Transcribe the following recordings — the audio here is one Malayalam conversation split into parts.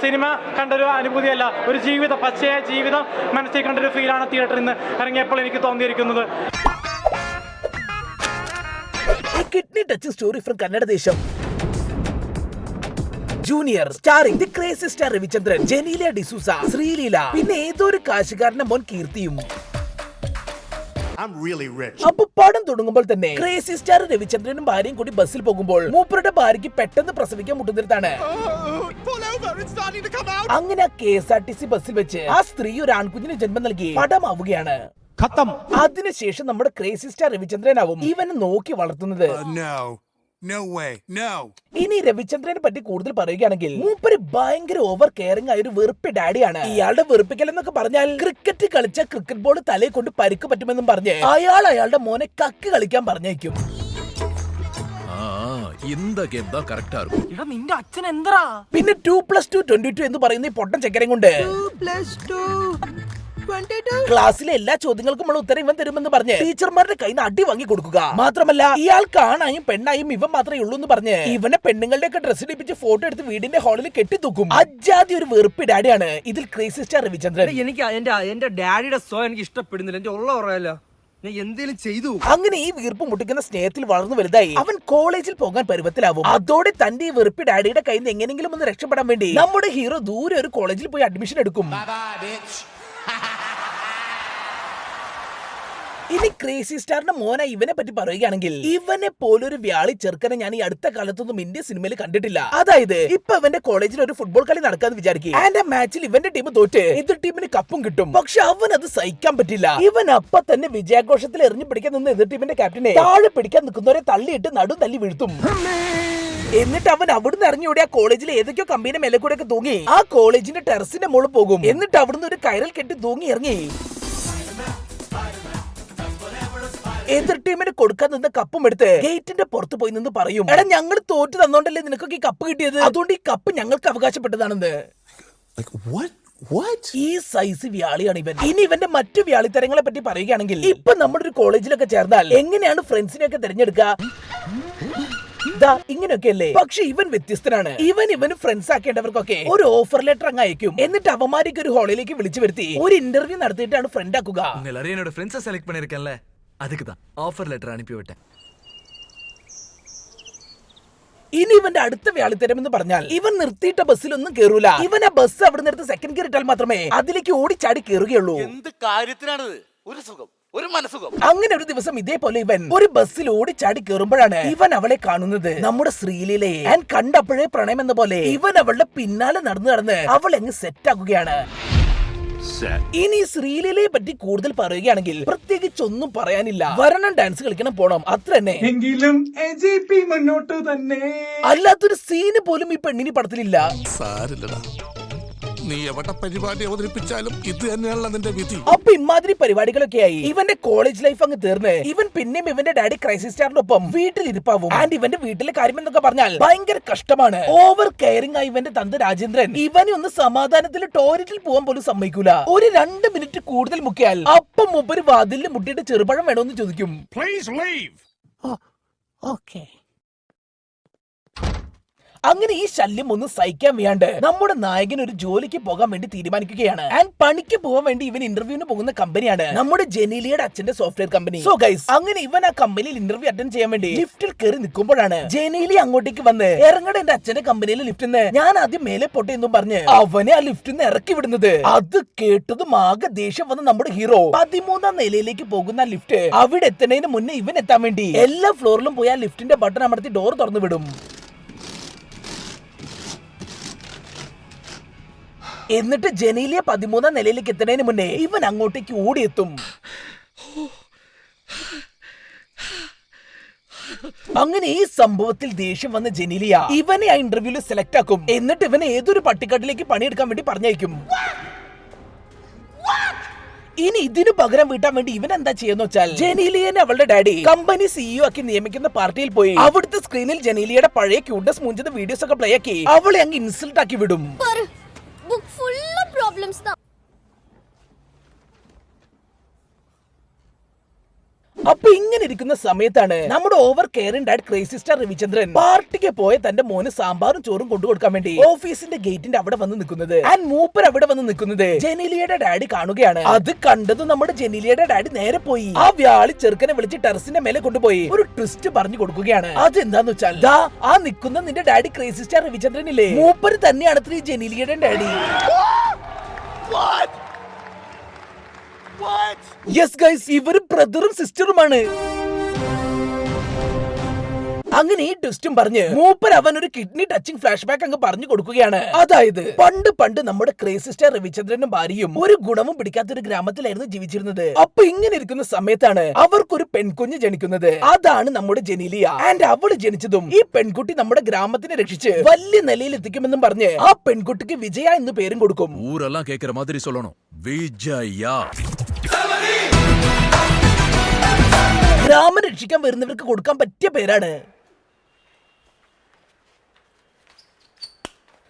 സിനിമ കണ്ടൊരു അനുഭൂതിയല്ല, ഒരു ജീവിതം, പച്ചയായ ജീവിതം മനസ്സിൽ കണ്ടൊരു ഫീലാണ് തിയേറ്ററിൽ നിന്ന് ഇറങ്ങിയപ്പോൾ എനിക്ക് തോന്നിയിരിക്കുന്നത്. Kidney touching story from Kannada ദേശം. Junior starring the crazy star Ravichandran, Genelia D'Souza, Sreeleela, പിന്നെ ഏതൊരു കാശുകാരന്റെ മോൻ കീർത്തിയും. അപ്പൊ പടം തുടങ്ങുമ്പോൾ തന്നെ ക്രേസി സ്റ്റാർ രവിചന്ദ്രനും ഭാര്യയും കൂടി ബസ്സിൽ പോകുമ്പോൾ മൂപ്പരുടെ ഭാര്യയ്ക്ക് പെട്ടെന്ന് പ്രസവിക്കാൻ മുട്ടുന്നിടത്താണ്. അങ്ങനെ ആ KSRTC ബസ്സിൽ വെച്ച് ആ സ്ത്രീ ഒരു ആൺകുഞ്ഞിന് ജന്മം നൽകി പടമാവുകയാണ്. അതിനുശേഷം നമ്മുടെ ക്രേസി സ്റ്റാർ രവിചന്ദ്രനാവും ഇവനെ നോക്കി വളർത്തുന്നത്. ഇനി രവിചന്ദ്രനെ പറ്റി കൂടുതൽ പറയുകയാണെങ്കിൽ മൂപ്പര് ഭയങ്കര ഓവർ കെയറിംഗ് ആയ ഒരു വെറുപ്പ് ഡാഡിയാണ്. ഇയാളുടെ വെറുപ്പിക്കൽ എന്നൊക്കെ പറഞ്ഞാൽ ക്രിക്കറ്റ് കളിച്ച ക്രിക്കറ്റ് ബോൾ തലയെ കൊണ്ട് പരിക്ക് പറ്റുമെന്നും പറഞ്ഞ് അയാളുടെ മോനെ കക്ക് കളിക്കാൻ പറഞ്ഞേക്കും. പിന്നെ 2+2 22 എന്ന് പറയുന്ന ഈ പൊട്ടൻ ചെക്കരം കൊണ്ട് ക്ലാസ്സിലെ എല്ലാ ചോദ്യങ്ങൾക്കും ഉള്ള ഉത്തരം ഇവൻ തരുമെന്ന് പറഞ്ഞ് ടീച്ചർമാരുടെ കയ്യിൽ നിന്ന് അടി വാങ്ങി കൊടുക്കുക. മാത്രമല്ല ഇയാൾ കാണായും പെണ്ണായും ഇവൻ മാത്രമേ ഉള്ളൂ എന്ന് പറഞ്ഞ് ഇവനെ പെണ്ണുങ്ങളുടെ ഒക്കെ ഡ്രസ് ഇടിപ്പിച്ച് ഫോട്ടോ എടുത്ത് വീടിന്റെ ഹാളിൽ കെട്ടിത്തൂക്കും. അജാതി ഒരു വെറുപ്പ് ഡാഡിയാണ് ഇതിൽ ക്രേസി സ്റ്റാർ രവിചന്ദ്രൻ. എനിക്ക് എന്റെ ഡാഡിയുടെ സോ എനിക്ക് ഇഷ്ടപ്പെടുന്നില്ല, എന്റെ ഉള്ള പറയല്ല, ഞാൻ എന്തേലും ചെയ്തു. അങ്ങനെ ഈ വീർപ്പ് മുട്ടിക്കുന്ന സ്നേഹത്തിൽ വളർന്നു വലുതായി അവൻ കോളേജിൽ പോകാൻ പരുവത്തിലാവും. അതോടെ തന്റെ ഈ വെറുപ്പ് ഡാഡിയുടെ കയ്യിൽ നിന്ന് എങ്ങനെയെങ്കിലും ഒന്ന് രക്ഷപ്പെടാൻ വേണ്ടി നമ്മുടെ ഹീറോ ദൂരെ ഒരു കോളേജിൽ പോയി അഡ്മിഷൻ എടുക്കും. ഇനി ക്രേസി സ്റ്റാറിന്റെ മോനെ ഇവനെ പറ്റി പറയുകയാണെങ്കിൽ ഇവനെ പോലൊരു വ്യാളി ചെറുക്കനെ ഞാൻ ഈ അടുത്ത കാലത്തൊന്നും ഇന്ത്യൻ സിനിമയിൽ കണ്ടിട്ടില്ല. അതായത് ഇപ്പൊ ഇവന്റെ കോളേജിൽ ഒരു ഫുട്ബോൾ കളി നടക്കാന്ന് വിചാരിക്കും. ആൻഡ് ആ മാച്ചിൽ ഇവന്റെ ടീം തോറ്റ് എതിർ ടീമിന് കപ്പും കിട്ടും. പക്ഷെ അവൻ അത് സഹിക്കാൻ പറ്റില്ല. ഇവൻ അപ്പൊ തന്നെ വിജയാഘോഷത്തിൽ എറിഞ്ഞു പിടിക്കാൻ നിന്ന് എതിർ ടീമിന്റെ ക്യാപ്റ്റനെ താഴെ പിടിക്കാൻ നിൽക്കുന്നവരെ തള്ളിയിട്ട് നടും തല്ലി വീഴ്ത്തും. എന്നിട്ട് അവൻ അവിടുന്ന് ഇറങ്ങിയോടെ ആ കോളേജിലെ ഏതൊക്കെയോ കമ്പീന്റെ മേലെ കൂടെ ഒക്കെ തൂങ്ങി ആ കോളേജിന്റെ ടെറസിന്റെ മുകളിൽ പോകും. എന്നിട്ട് അവിടുന്ന് ഒരു കയറൽ കെട്ടി തൂങ്ങി ഇറങ്ങി എതിർ ടീമിന് കൊടുക്കാൻ നിന്ന് കപ്പും എടുത്ത് ഗേറ്റിന്റെ പുറത്ത് പോയി നിന്ന് പറയും, എടാ ഞങ്ങൾ തോറ്റു തന്നോണ്ടല്ലേ നിനക്കൊക്കെ ഈ കപ്പ് കിട്ടിയത്, അതുകൊണ്ട് ഈ കപ്പ് ഞങ്ങൾക്ക് അവകാശപ്പെട്ടതാണെന്ന്. ഈ സൈസ് വ്യാളിയാണ് ഇവൻ. ഇനി ഇവന്റെ മറ്റു വ്യാളിത്തരങ്ങളെ പറ്റി പറയുകയാണെങ്കിൽ ഇപ്പൊ നമ്മുടെ ഒരു കോളേജിലൊക്കെ ചേർന്നാൽ എങ്ങനെയാണ് ഫ്രണ്ട്സിനെയൊക്കെ തിരഞ്ഞെടുക്കുക, ഇങ്ങനെയൊക്കെയല്ലേ. പക്ഷെ ഇവൻ വ്യത്യസ്തനാണ്. ഇവന് ഫ്രണ്ട്സ് ആക്കേണ്ടവർക്കൊക്കെ ഒരു ഓഫർ ലെറ്റർ അങ്ങ് അയക്കും. എന്നിട്ട് അവന്മാർക്ക് ഒരു ഹാളിലേക്ക് വിളിച്ചു വരുത്തി ഒരു ഇന്റർവ്യൂ നടത്തിയിട്ടാണ് ഫ്രണ്ട് ആക്കുക. ഇനി ഇവന്റെ അടുത്ത വ്യാളിത്തരം എന്ന് പറഞ്ഞാൽ ഇവൻ നിർത്തിയിട്ട ബസ്സിലൊന്നും കേറൂല. ഇവൻ ആ ബസ് അവിടെ നിർത്തി സെക്കൻഡ് ഗിയർ ഇട്ടാൽ മാത്രമേ അതിലേക്ക് ഓടിച്ചാടി കയറുകയുള്ളൂ. എന്ത് കാര്യത്തിനാണത്? ഒരു സുഖം, ഒരു മനസുഖം. അങ്ങനെ ഒരു ദിവസം ഇതേപോലെ ഇവൻ ഒരു ബസ്സിൽ ഓടിച്ചാടി കയറുമ്പോഴാണ് ഇവൻ അവളെ കാണുന്നത്, നമ്മുടെ ശ്രീലീലയെ. ഞാൻ കണ്ടപ്പോഴേ പ്രണയം എന്ന പോലെ ഇവൻ അവളുടെ പിന്നാലെ നടന്ന് അവൾ എങ്ങ് സെറ്റ് ആക്കുകയാണ്. ഇനി ശ്രീലീലയെ പറ്റി കൂടുതൽ പറയുകയാണെങ്കിൽ പ്രത്യേകിച്ച് ഒന്നും പറയാനില്ല. വരണം, ഡാൻസ് കളിക്കണം, പോണം, അത്ര തന്നെ. എങ്കിലും മുന്നോട്ട് തന്നെ. അല്ലാത്തൊരു സീന് പോലും ഈ പെണ്ണിന് പടത്തിലില്ല. നീ എവിടെ പരിപാടി അവതരിപ്പിച്ചാലും ഇത് തന്നെയാണല്ലോ നിന്റെ വിധി. അപ്പൊ ഇമാതിരി പരിപാടികളൊക്കെയായി ഇവന്റെ കോളേജ് ലൈഫ് അങ്ങ് തീർന്ന് ഇവൻ പിന്നെയും ഇവന്റെ ഡാഡി ക്രൈസി സ്റ്റാറിന്റെ ഒപ്പം വീട്ടിലിരിപ്പാവും. ആൻഡ് ഇവന്റെ വീട്ടിലെ കാര്യം എന്നൊക്കെ പറഞ്ഞാൽ ഭയങ്കര കഷ്ടമാണ്. ഓവർ കെയറിംഗ് ആയി ഇവന്റെ തന്ത രാജേന്ദ്രൻ ഇവനെ ഒന്ന് സമാധാനത്തിൽ ടോയ്ലറ്റിൽ പോകാൻ പോലും സമ്മതിക്കൂല. ഒരു 2 മിനിറ്റ് കൂടുതൽ മുക്കിയാൽ അപ്പം മുമ്പ് വാതിലിൽ മുട്ടിയിട്ട് ചെറുപഴം വേണമെന്ന് ചോദിക്കും. അങ്ങനെ ഈ ശല്യം ഒന്നും സഹിക്കാൻ വയ്യാണ്ട് നമ്മുടെ നായകൻ ഒരു ജോലിക്ക് പോകാൻ വേണ്ടി തീരുമാനിക്കുകയാണ്. ആൻഡ് പണിക്ക് പോകാൻ വേണ്ടി ഇവൻ ഇന്റർവ്യൂവിന് പോകുന്ന കമ്പനിയാണ് നമ്മുടെ ജെനീലിയുടെ അച്ഛന്റെ സോഫ്റ്റ്വെയർ കമ്പനി. സോ ഗൈസ്, അങ്ങനെ ഇവൻ ആ കമ്പനിയിൽ ഇന്റർവ്യൂ അറ്റൻഡ് ചെയ്യാൻ വേണ്ടി ലിഫ്റ്റിൽ കയറി നിൽക്കുമ്പോഴാണ് ജെനീലി അങ്ങോട്ടേക്ക് വന്ന് ഇറങ്ങട എന്റെ അച്ഛന്റെ കമ്പനിയിലെ ലിഫ്റ്റിന്ന് ഞാൻ ആദ്യം മേലെ പോട്ടെ എന്നും പറഞ്ഞ് അവനെ ആ ലിഫ്റ്റിന്ന് ഇറക്കി വിടുന്നത്. അത് കേട്ടതും ആകെ ദേഷ്യം വന്ന് നമ്മുടെ ഹീറോ 13ാം നിലയിലേക്ക് പോകുന്ന ലിഫ്റ്റ് അവിടെ എത്തുന്നതിന് മുന്നേ ഇവൻ എത്താൻ വേണ്ടി എല്ലാ ഫ്ലോറിലും പോയി ആ ലിഫ്റ്റിന്റെ ബട്ടൺ അമർത്തി ഡോർ തുറന്നു വിടും. എന്നിട്ട് ജെനീലിയ 13ാം നിലയിലേക്ക് എത്തുന്നതിന് മുന്നേ ഇവൻ അങ്ങോട്ടേക്ക് ഓടിയെത്തും. അങ്ങനെ ഈ സംഭവത്തിൽ ദേഷ്യം വന്ന ജെനീലിയ ഇവനെ ആ ഇന്റർവ്യൂവിൽ സെലക്ട് ആക്കും. എന്നിട്ട് ഇവനെ ഏതൊരു പട്ടിക്കാട്ടിലേക്ക് പണിയെടുക്കാൻ വേണ്ടി പറഞ്ഞയക്കും. ഇനി ഇതിനു പകരം വീട്ടാൻ വേണ്ടി ഇവൻ എന്താ ചെയ്യുന്ന വെച്ചാൽ ജെനീലിയനെ അവളുടെ ഡാഡി കമ്പനി CEO ആക്കി നിയമിക്കുന്ന പാർട്ടിയിൽ പോയി അവിടുത്തെ സ്ക്രീനിൽ ജെനീലിയുടെ പഴയ ക്യൂട്ടസ് മൂഞ്ചുന്ന വീഡിയോസ് ഒക്കെ പ്ലേ ആക്കി അവളെ അങ്ങ് ഇൻസൾട്ട് ആക്കി വിടും. അപ്പൊ ഇങ്ങനെ ഇരിക്കുന്ന സമയത്താണ് നമ്മുടെ over caring dad crazy star Ravichandran പാർട്ടിക്ക് പോയ തന്റെ മോന് സാമ്പാറും ചോറും കൊണ്ടുകൊടുക്കാൻ വേണ്ടി ഓഫീസിന്റെ ഗേറ്റിന്റെ അവിടെ വന്ന് നിൽക്കുന്നത്. ആൻഡ് മൂപ്പർ അവിടെ വന്ന് നിൽക്കുന്നത് ജെനീലിയയുടെ ഡാഡി കാണുകയാണ്. അത് കണ്ടത് നമ്മുടെ ജെനീലിയയുടെ ഡാഡി നേരെ പോയി ആ വ്യാളി ചെറുക്കനെ വിളിച്ച് ടെറസിന്റെ മേലെ കൊണ്ടുപോയി ഒരു ട്വിസ്റ്റ് പറഞ്ഞു കൊടുക്കുകയാണ്. അതെന്താന്ന് വെച്ചാൽ ദാ ആ നിൽക്കുന്ന നിന്റെ ഡാഡി ക്രേസി സ്റ്റാർ രവിചന്ദ്രനില്ലേ, മൂപ്പര് തന്നെയാണ് ഈ ജെനീലിയയുടെ ഡാഡി. യെസ് ഗൈസ്, ഇവര് ബ്രദറും സിസ്റ്ററുമാണ്. അങ്ങനെ ഈ ട്വിസ്റ്റും പറഞ്ഞ് മൂപ്പർ അവൻ ഒരു കിഡ്നി ടച്ചിങ് ഫ്ലാഷ് ബാക്ക് അങ്ങ് പറഞ്ഞു കൊടുക്കുകയാണ്. അതായത് പണ്ട് നമ്മുടെ ക്രേസി സ്റ്റാർ രവിചന്ദ്രനും ഭാര്യയും ഒരു ഗുണവും പിടിക്കാത്ത ഒരു ഗ്രാമത്തിലായിരുന്നു ജീവിച്ചിരുന്നത്. അപ്പൊ ഇങ്ങനെ ഇരിക്കുന്ന സമയത്താണ് അവർക്കൊരു പെൺകുഞ്ഞ് ജനിക്കുന്നത്. അതാണ് നമ്മുടെ ജെനീലിയ. ആൻഡ് അവള് ജനിച്ചതും ഈ പെൺകുട്ടി നമ്മുടെ ഗ്രാമത്തിനെ രക്ഷിച്ച് വലിയ നിലയിൽ എത്തിക്കുമെന്നും പറഞ്ഞ് ആ പെൺകുട്ടിക്ക് വിജയ എന്ന് പേരും കൊടുക്കും. ഊരെല്ലാം കേൾക്കുന്ന മാതിരി சொல்லணும் വിജയ. ഗ്രാമം രക്ഷിക്കാൻ വരുന്നവർക്ക് കൊടുക്കാൻ പറ്റിയ പേരാണ്.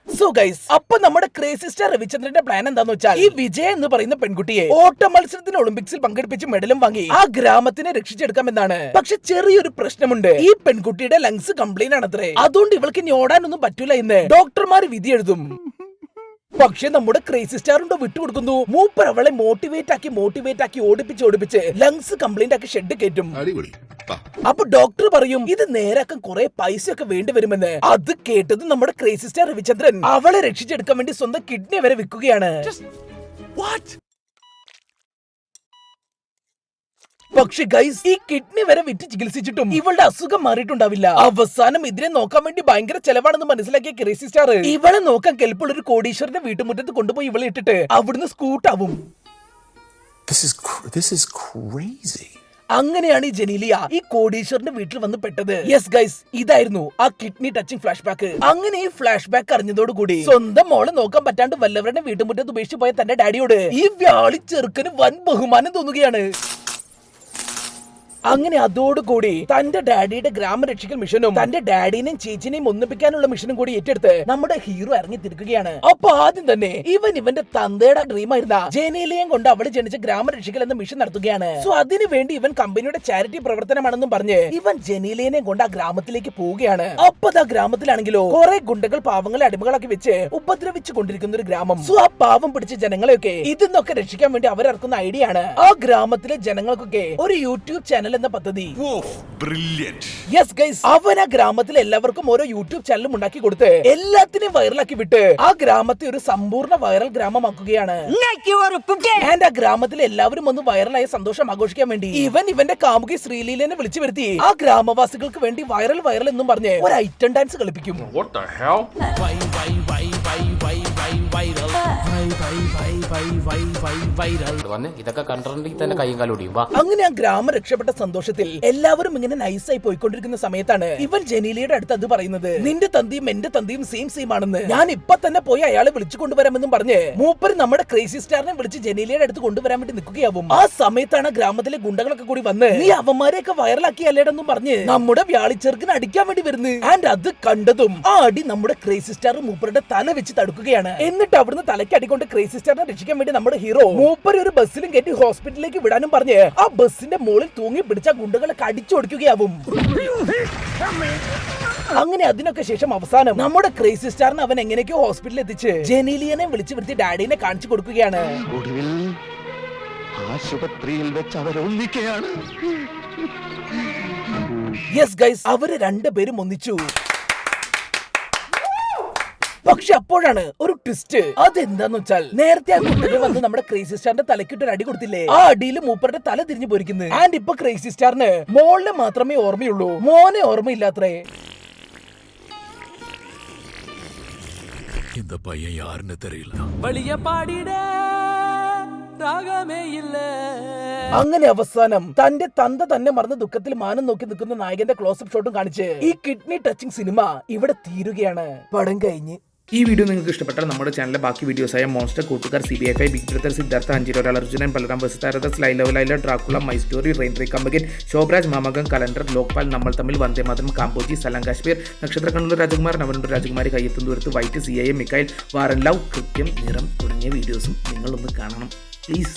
സോ ഗൈസ്, അപ്പൊ നമ്മുടെ ക്രേസി സ്റ്റാർ രവിചന്ദ്രന്റെ പ്ലാൻ എന്താന്ന് വെച്ചാൽ ഈ വിജയ എന്ന് പറയുന്ന പെൺകുട്ടിയെ ഓട്ട മത്സരത്തിന് ഒളിമ്പിക്സിൽ പങ്കെടുപ്പിച്ച് മെഡലും വാങ്ങി ആ ഗ്രാമത്തിനെ രക്ഷിച്ചെടുക്കാമെന്നാണ്. പക്ഷെ ചെറിയൊരു പ്രശ്നമുണ്ട്. ഈ പെൺകുട്ടിയുടെ ലങ്സ് കംപ്ലൈന്റ് ആണത്രേ. അതുകൊണ്ട് ഇവൾക്ക് ഇനി ഓടാനൊന്നും പറ്റൂല എന്ന് ഡോക്ടർമാർ വിധി എഴുതും. പക്ഷെ നമ്മുടെ ക്രേസി സ്റ്റാർ ഉണ്ടോ വിട്ടുകൊടുക്കുന്നു. മൂപ്പർ അവളെ മോട്ടിവേറ്റ് ആക്കി ഓടിപ്പിച്ച് ലങ്സ് കംപ്ലൈന്റ് ആക്കി ഷെഡ് കയറ്റും. അപ്പൊ ഡോക്ടർ പറയും ഇത് നേരാക്കാൻ കുറെ പൈസയൊക്കെ വേണ്ടി വരുമെന്ന്. അത് കേട്ടത് നമ്മുടെ ക്രേസി സ്റ്റാർ രവിചന്ദ്രൻ അവളെ രക്ഷിച്ചെടുക്കാൻ വേണ്ടി സ്വന്തം കിഡ്നി വരെ വിൽക്കുകയാണ്. പക്ഷെ ഗൈസ്, ഈ കിഡ്നി വരെ വിറ്റ് ചികിത്സിച്ചിട്ടും ഇവളുടെ അസുഖം മാറിയിട്ടുണ്ടാവില്ല. അവസാനം ഇതിനെ നോക്കാൻ വേണ്ടി ഭയങ്കര ചെലവാണെന്ന് മനസ്സിലാക്കിയ ക്രേസി സ്റ്റാർ ഇവളെ നോക്കാൻ കെൽപ്പുള്ള ഒരു കോടീശ്വരന്റെ വീട്ടുമുറ്റത്ത് കൊണ്ടുപോയി ഇവളെ ഇട്ടിട്ട് അവിടുന്ന് സ്കൂട്ടാവും. അങ്ങനെയാണ് ഈ ജെനീലിയ ഈ കോടീശ്വരന്റെ വീട്ടിൽ വന്ന് പെട്ടത്. യെസ് ഗൈസ്, ഇതായിരുന്നു ആ കിഡ്നി ടച്ചിങ് ഫ്ലാഷ് ബാക്ക്. അങ്ങനെ ഈ ഫ്ലാഷ് ബാക്ക് അറിഞ്ഞതോടുകൂടി സ്വന്തം മോളെ നോക്കാൻ പറ്റാണ്ട് വല്ലവരുടെ വീട്ടുമുറ്റത്ത് ഉപേക്ഷിച്ച് പോയ തന്റെ ഡാഡിയോട് ഈ വ്യാളി ചെറുക്കന് വൻ ബഹുമാനം തോന്നുകയാണ്. അങ്ങനെ അതോടുകൂടി തന്റെ ഡാഡിയുടെ ഗ്രാമരക്ഷിക്കൽ മിഷനും തന്റെ ഡാഡിനെയും ചേച്ചിനെയും ഒന്നിപ്പിക്കാനുള്ള മിഷനും കൂടി ഏറ്റെടുത്ത് നമ്മുടെ ഹീറോ ഇറങ്ങി തിരിക്കുകയാണ്. അപ്പൊ ആദ്യം തന്നെ ഇവന്റെ തന്തയുടെ ഡ്രീം ആയിരുന്ന ജെനീലിയയും കൊണ്ട് അവള് ജനിച്ച ഗ്രാമരക്ഷിക്കൽ എന്ന മിഷൻ നടത്തുകയാണ്. സോ അതിനു വേണ്ടി ഇവൻ കമ്പനിയുടെ ചാരിറ്റി പ്രവർത്തനമാണെന്നും പറഞ്ഞ് ഇവൻ ജെനീലിയനെയും കൊണ്ട് ആ ഗ്രാമത്തിലേക്ക് പോവുകയാണ്. അപ്പൊ ആ ഗ്രാമത്തിലാണെങ്കിലോ കുറെ ഗുണ്ടകൾ പാവങ്ങളെ അടിമകളാക്കി വെച്ച് ഉപദ്രവിച്ചു കൊണ്ടിരിക്കുന്ന ഒരു ഗ്രാമം. സോ ആ പാവം പിടിച്ച ജനങ്ങളെയൊക്കെ ഇതിന്നൊക്കെ രക്ഷിക്കാൻ വേണ്ടി അവരിറക്കുന്ന ഐഡിയ ആണ് ആ ഗ്രാമത്തിലെ ജനങ്ങൾക്കൊക്കെ ഒരു യൂട്യൂബ് ചാനൽ എന്ന പദ്ധതി. യെസ് ഗൈസ്, അവൻ ആ ഗ്രാമത്തിലെ എല്ലാവർക്കും ഓരോ യൂട്യൂബ് ചാനലും ഉണ്ടാക്കി കൊടുത്ത് എല്ലാത്തിനെയും വൈറലാക്കി വിട്ട് ആ ഗ്രാമത്തെ ഒരു സമ്പൂർണ്ണ വൈറൽ ഗ്രാമമാക്കുകയാണ്. ആൻഡ് ആ ഗ്രാമത്തിലെ എല്ലാവരും ഒന്ന് വൈറലായ സന്തോഷം ആഘോഷിക്കാൻ വേണ്ടി ഇവന്റെ കാമുകി ശ്രീലീലനെ വിളിച്ചു വരുത്തി ആ ഗ്രാമവാസികൾക്ക് വേണ്ടി വൈറൽ എന്നും പറഞ്ഞ് ഒരു ഐറ്റം ഡാൻസ് കളിപ്പിക്കും. ഇതൊക്കെ കണ്ടിട്ടുണ്ടെങ്കിൽ തന്നെ കൈയും കാലൊടിയും. അങ്ങനെ ആ ഗ്രാമം രക്ഷപ്പെട്ട സന്തോഷത്തിൽ എല്ലാവരും ഇങ്ങനെ നൈസായി പോയിക്കൊണ്ടിരിക്കുന്ന സമയത്താണ് ഇവൻ ജെനീലിയുടെ അടുത്ത് അത് പറയുന്നത്. നിന്റെ തന്തിയും എന്റെ തന്തിയും സെയിം ആണെന്ന്. ഞാൻ ഇപ്പൊ തന്നെ പോയി അയാളെ വിളിച്ചു കൊണ്ടുവരാമെന്നും പറഞ്ഞ് മൂപ്പര് നമ്മുടെ ക്രേസി സ്റ്റാറിനെ വിളിച്ച് ജെനീലിയുടെ അടുത്ത് കൊണ്ടുവരാൻ വേണ്ടി നിൽക്കുകയാവും. ആ സമയത്താണ് ഗ്രാമത്തിലെ ഗുണ്ടകളൊക്കെ കൂടി വന്ന് നീ അവന്മാരെയൊക്കെ വൈറലാക്കി അല്ലേടെന്നും പറഞ്ഞ് നമ്മുടെ വ്യാളിച്ചെറുക്കിനെ അടിക്കാൻ വേണ്ടി വരുന്നു. ആൻഡ് അത് കണ്ടതും ആ അടി നമ്മുടെ ക്രേസി സ്റ്റാർ മൂപ്പരുടെ തല വെച്ച് തടുക്കുകയാണ്. എന്നിട്ട് അവിടുന്ന് തലയ്ക്ക് അടിക്കൊണ്ട് ക്രേസി സ്റ്റാറിനെ രക്ഷിക്കാൻ വേണ്ടി നമ്മുടെ ഹീറോ മൂപ്പര് ഒരു ബസ്സിലും കയറ്റി ഹോസ്പിറ്റലിലേക്ക് വിടാനും പറഞ്ഞ് ആ ബസ്സിന്റെ മുകളിൽ തൂങ്ങി പിടിച്ച ഗുണ്ടകളെ കടിച്ചോടിക്കുകയാവും. അങ്ങനെ അതിനൊക്കെ ശേഷം അവസാനം നമ്മുടെ ക്രേസി സ്റ്റാറിനെ അവൻ എങ്ങനെയൊക്കെയോ ഹോസ്പിറ്റലിൽ എത്തിച്ച് ജെനീലിയനെ വിളിച്ചു വരുത്തി ഡാഡിനെ കാണിച്ചു കൊടുക്കുകയാണ്. ആശുപത്രിയിൽ വെച്ച് അവരൊന്നിക്കുകയാണ്. യെസ് ഗൈസ്, അവര് രണ്ടുപേരും ഒന്നിച്ചു. പക്ഷെ അപ്പോഴാണ് ഒരു ട്വിസ്റ്റ്. അതെന്താന്ന് വെച്ചാൽ നേരത്തെ ആ കുട്ടികൾ വന്ന് നമ്മുടെ ക്രേസി സ്റ്റാറിന്റെ തലക്കിട്ട് ഒരു അടി കൊടുത്തില്ലേ, ആ അടിയിൽ മൂപ്പരുടെ തല തിരിഞ്ഞു പോയിരിക്കുന്നു. ആൻഡ് ഇപ്പൊ ക്രേസി സ്റ്റാറിന് മോളിനെ മാത്രമേ ഓർമ്മയുള്ളൂ, മോനെ ഓർമ്മയില്ലാത്രേ. இந்த பையன் யாருன்னு தெரியல. അങ്ങനെ അവസാനം തന്റെ തന്ത തന്നെ മറന്ന ദുഃഖത്തിൽ മാനം നോക്കി നിൽക്കുന്ന നായകന്റെ ക്ലോസപ്പ് ഷോട്ടും കാണിച്ച് ഈ കിഡ്നി ടച്ചിങ് സിനിമ ഇവിടെ തീരുകയാണ്. പടം കഴിഞ്ഞ്. ഈ വീഡിയോ നിങ്ങൾക്ക് ഇഷ്ടപ്പെട്ടാൽ നമ്മുടെ ചാനലിലെ ബാക്കി വീഡിയോസായ മോൺസ്റ്റർ, കൂട്ടുകാർ, CBI5, ബിഗ് ബ്രദർ, സിദ്ധാർത്ഥ, അഞ്ചിരോരാൾ, അർജുനൻ, ബലറാം, വസുതാരദാസ്, Laila, Dracula, my story, rain tree കമ്പകൻ, ശോഭരാജ്, മാമകം, കലണ്ടർ, ലോക്പാൽ, നമ്മൾ തമ്മിൽ, വന്ദേ മാതരം, കാമ്പോജി, സലാം കാശ്മീർ, നക്ഷത്ര കണ്ണൂർ രാജകുമാർ, നവനുണ്ട് രാജകുമാരി, കയ്യെത്തും ദൂരത്ത്, വൈറ്റ്, CIA, മിക്കായിൽ, വാറൻ ലവ്, കൃത്യം, നിറം തുടങ്ങിയ വീഡിയോസും നിങ്ങളൊന്ന് കാണണം പ്ലീസ്.